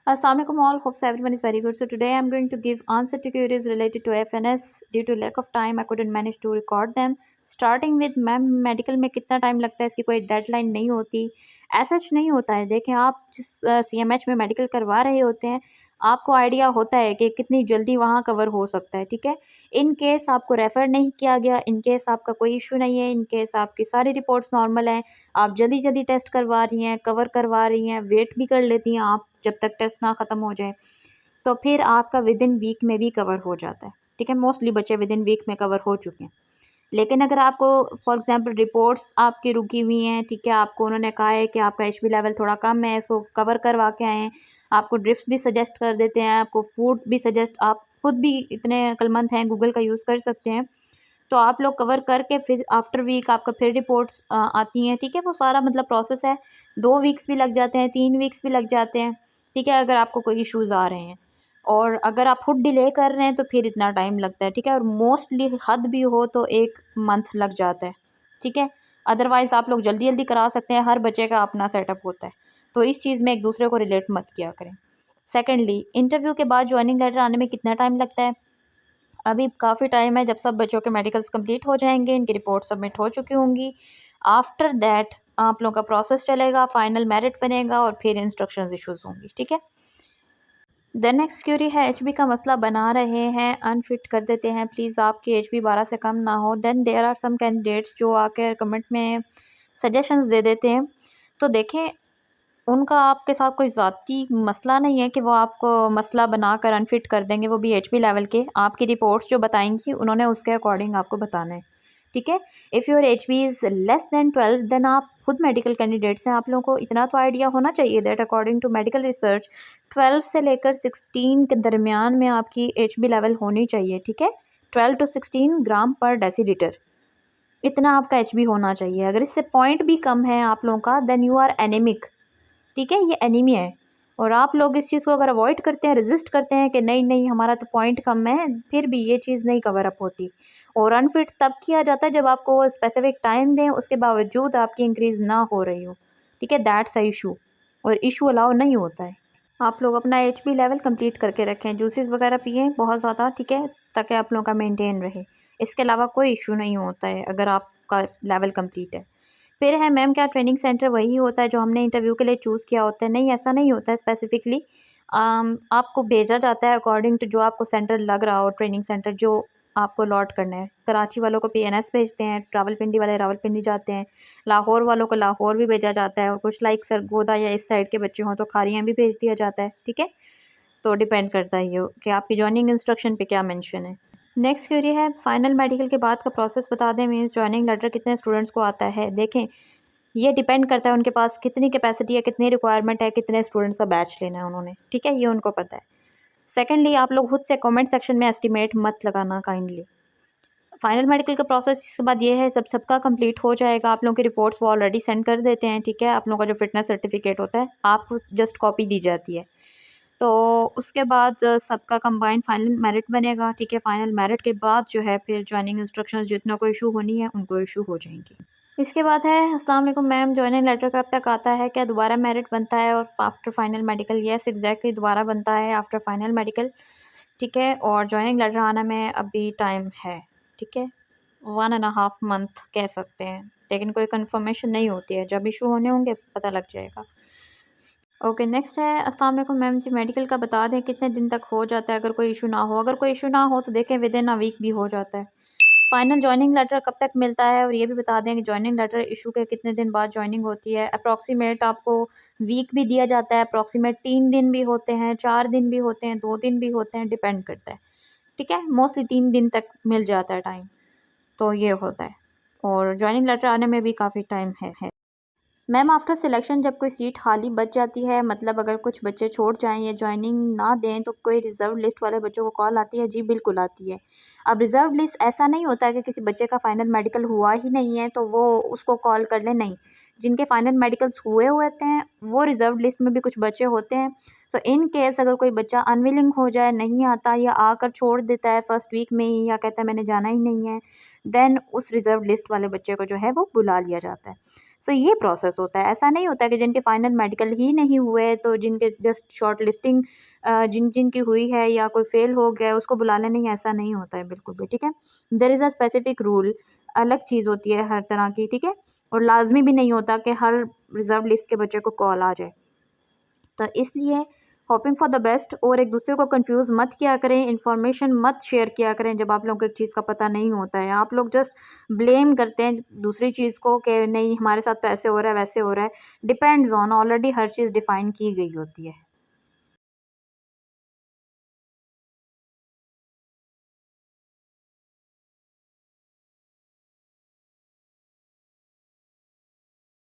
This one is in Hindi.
Assalamualaikum all, hopes everyone is very good. So today I'm going to give answer to queries related to FNS. Due to lack of time I couldn't manage to record them. Starting with ma'am medical में कितना टाइम लगता है, इसकी कोई डेडलाइन नहीं होती, ऐसा नहीं होता है। देखें, आप जिस CMH में मेडिकल करवा रहे होते हैं, आपको आइडिया होता है कि कितनी जल्दी वहाँ कवर हो सकता है। ठीक है, इन केस आपको रेफ़र नहीं किया गया, इन केस आपका कोई इशू नहीं है, इन केस आपकी सारी रिपोर्ट्स नॉर्मल हैं, आप जल्दी जल्दी टेस्ट करवा रही हैं, कवर करवा रही हैं, वेट भी कर लेती हैं आप जब तक टेस्ट ना ख़त्म हो जाए, तो फिर आपका विद इन वीक में भी कवर हो जाता है। ठीक है, मोस्टली बच्चे विद इन वीक में कवर हो चुके हैं। लेकिन अगर आपको फॉर एग्जांपल रिपोर्ट्स आपकी रुकी हुई हैं, ठीक है, आपको उन्होंने कहा है कि आपका HB लेवल थोड़ा कम है, इसको कवर करवा के आएँ, आपको ड्रिप्स भी सजेस्ट कर देते हैं, आपको फूड भी सजेस्ट, आप खुद भी इतने अक्लमंद हैं, गूगल का यूज़ कर सकते हैं, तो आप लोग कवर करके फिर आफ्टर वीक आपका फिर रिपोर्ट्स आती हैं। ठीक है, वो सारा मतलब प्रोसेस है, 2 वीक्स भी लग जाते हैं, 3 वीक्स भी लग जाते हैं। ठीक है, अगर आपको कोई इश्यूज़ आ रहे हैं, और अगर आप खुद डिले कर रहे हैं तो फिर इतना टाइम लगता है। ठीक है, और मोस्टली हद भी हो तो 1 मंथ लग जाता है। ठीक है, अदरवाइज़ आप लोग जल्दी जल्दी करा सकते हैं, हर बच्चे का अपना सेटअप होता है, तो इस चीज़ में एक दूसरे को रिलेट मत किया करें। सेकेंडली, इंटरव्यू के बाद जॉइनिंग लेटर आने में कितना टाइम लगता है? अभी काफ़ी टाइम है, जब सब बच्चों के मेडिकल्स कंप्लीट हो जाएंगे, इनकी रिपोर्ट सबमिट हो चुकी होंगी, आफ्टर दैट आप लोगों का प्रोसेस चलेगा, फाइनल मेरिट बनेगा और फिर इंस्ट्रक्शंस इशूज़ होंगी। ठीक है, देन नेक्स्ट क्यूरी है, HB का मसला बना रहे हैं, अनफिट कर देते हैं, प्लीज़ आपकी HB 12 से कम ना हो। Then there are some candidates जो आकर कमेंट में सजेशंस दे देते हैं। तो देखें, उनका आपके साथ कोई ज़ाती मसला नहीं है कि वो आपको मसला बनाकर अनफिट कर देंगे, वो भी HB लेवल के। आपकी रिपोर्ट्स जो बताएंगी उन्होंने उसके अकॉर्डिंग आपको बताना है। ठीक है, if your HB is less than 12, then आप खुद मेडिकल कैंडिडेट्स हैं, आप लोगों को इतना तो आइडिया होना चाहिए that according to medical research 12 से लेकर 16 के दरमियान में आपकी HB लेवल होनी चाहिए। ठीक है, 12 to 16 ग्राम पर डेसीलीटर, इतना आपका HB होना चाहिए। अगर इससे पॉइंट भी कम है आप लोगों का, देन यू आर एनीमिक। ठीक है, ये एनीमिया है, और आप लोग इस चीज़ को अगर अवॉइड करते हैं, रेजिस्ट करते हैं कि नहीं नहीं हमारा तो पॉइंट कम है, फिर भी ये चीज़ नहीं कवर अप होती। और अनफिट तब किया जाता है जब आपको स्पेसिफिक टाइम दें, उसके बावजूद आपकी इंक्रीज़ ना हो रही हो। ठीक है, दैट्स अ इशू, और इशू अलाउ नहीं होता है। आप लोग अपना HB लेवल कंप्लीट करके रखें, जूसेस वगैरह पिएँ बहुत ज़्यादा। ठीक है, ताकि आप लोगों का मेंटेन रहे, इसके अलावा कोई इशू नहीं होता है अगर आपका लेवल कंप्लीट है। फिर है, मैम क्या ट्रेनिंग सेंटर वही होता है जो हमने इंटरव्यू के लिए चूज़ किया होता है? नहीं, ऐसा नहीं होता है स्पेसिफिकली। आपको भेजा जाता है अकॉर्डिंग टू जो आपको सेंटर लग रहा हो, ट्रेनिंग सेंटर जो आपको अलॉट करना है। कराची वालों को PNS भेजते हैं, रावलपिंडी वाले रावलपिंडी जाते हैं, लाहौर वालों को लाहौर भी भेजा जाता है, और कुछ लाइक सरगोदा या इस साइड के बच्चे हों तो खारियाँ भी भेज दिया जाता है। ठीक है, तो डिपेंड करता है ये कि आपकी जॉइनिंग इंस्ट्रक्शन पे क्या मेंशन है। नेक्स्ट क्वेरी है, फाइनल मेडिकल के बाद का प्रोसेस बता दें, मीन्स जॉइनिंग लेटर कितने स्टूडेंट्स को आता है? देखें, ये डिपेंड करता है उनके पास कितनी कैपेसिटी है, कितनी रिक्वायरमेंट है, कितने स्टूडेंट्स का बैच लेना है उन्होंने। ठीक है, ये उनको पता है। सेकेंडली, आप लोग खुद से कमेंट सेक्शन में एस्टिमेट मत लगाना काइंडली। फाइनल मेडिकल का प्रोसेस इसके बाद ये है, जब सबका कंप्लीट हो जाएगा, आप लोगों की रिपोर्ट्स वो ऑलरेडी सेंड कर देते हैं। ठीक है, आप लोगों का जो फिटनेस सर्टिफिकेट होता है आपको जस्ट कॉपी दी जाती है, तो उसके बाद सबका कंबाइंड फाइनल मेरिट बनेगा। ठीक है, फाइनल मेरिट के बाद जो है फिर जॉइनिंग इंस्ट्रक्शंस जितना को इशू होनी है उनको इशू हो जाएंगी। इसके बाद है, अस्सलाम वालेकुम मैम, जॉइनिंग लेटर कब तक आता है? क्या दोबारा मेरिट बनता है और after final medical? Yes exactly, दोबारा बनता है आफ्टर फाइनल मेडिकल। ठीक है, और जॉइनिंग लेटर आने में अभी टाइम है। ठीक है, 1.5 मंथ कह सकते हैं, लेकिन कोई कंफर्मेशन नहीं होती है, जब इशू होने होंगे पता लग जाएगा। ओके, नेक्स्ट है, अस्सलाम वालेकुम मैम जी, मेडिकल का बता दें कितने दिन तक हो जाता है अगर कोई इशू ना हो? अगर कोई इशू ना हो तो देखें विद इन अ वीक भी हो जाता है। फाइनल जॉइनिंग लेटर कब तक मिलता है, और ये भी बता दें कि जॉइनिंग लेटर इशू के कितने दिन बाद जॉइनिंग होती है? अप्रॉक्सीमेट आपको वीक भी दिया जाता है, अप्रॉक्सीमेट 3 दिन भी होते हैं, 4 दिन भी होते हैं, 2 दिन भी होते हैं, डिपेंड करता है। ठीक है, मोस्टली 3 दिन तक मिल जाता है टाइम, तो ये होता है, और जॉइनिंग लेटर आने में भी काफ़ी टाइम है। मैम आफ्टर सिलेक्शन जब कोई सीट खाली बच जाती है, मतलब अगर कुछ बच्चे छोड़ जाएं या ज्वाइनिंग ना दें, तो कोई रिज़र्व लिस्ट वाले बच्चों को कॉल आती है? जी बिल्कुल आती है। अब रिज़र्व लिस्ट ऐसा नहीं होता है कि किसी बच्चे का फाइनल मेडिकल हुआ ही नहीं है तो वो उसको कॉल कर ले, नहीं। जिनके फाइनल मेडिकल्स हुए होते हैं वो रिज़र्व लिस्ट में भी कुछ बच्चे होते हैं। सो इन केस अगर कोई बच्चा अनविलिंग हो जाए, नहीं आता, या आकर छोड़ देता है फर्स्ट वीक में ही, या कहता है मैंने जाना ही नहीं है, देन उस रिज़र्व लिस्ट वाले बच्चे को जो है वो बुला लिया जाता है। सो ये प्रोसेस होता है। ऐसा नहीं होता कि जिनके फाइनल मेडिकल ही नहीं हुए तो जिनके जस्ट शॉर्ट लिस्टिंग जिन जिनकी हुई है या कोई फेल हो गया उसको बुला लें, नहीं ऐसा नहीं होता है बिल्कुल भी, ठीक है। There is a specific rule, अलग चीज़ होती है हर तरह की, ठीक है। और लाजमी भी नहीं होता कि हर रिजर्व लिस्ट के बच्चे को कॉल आ जाए। तो इसलिए होपिंग फॉर द बेस्ट, और एक दूसरे को कंफ्यूज मत किया करें, इन्फॉर्मेशन मत शेयर किया करें जब आप लोगों को एक चीज़ का पता नहीं होता है। आप लोग जस्ट ब्लेम करते हैं दूसरी चीज़ को कि नहीं हमारे साथ तो ऐसे हो रहा है वैसे हो रहा है। Depends on, already her cheese define की गई होती है।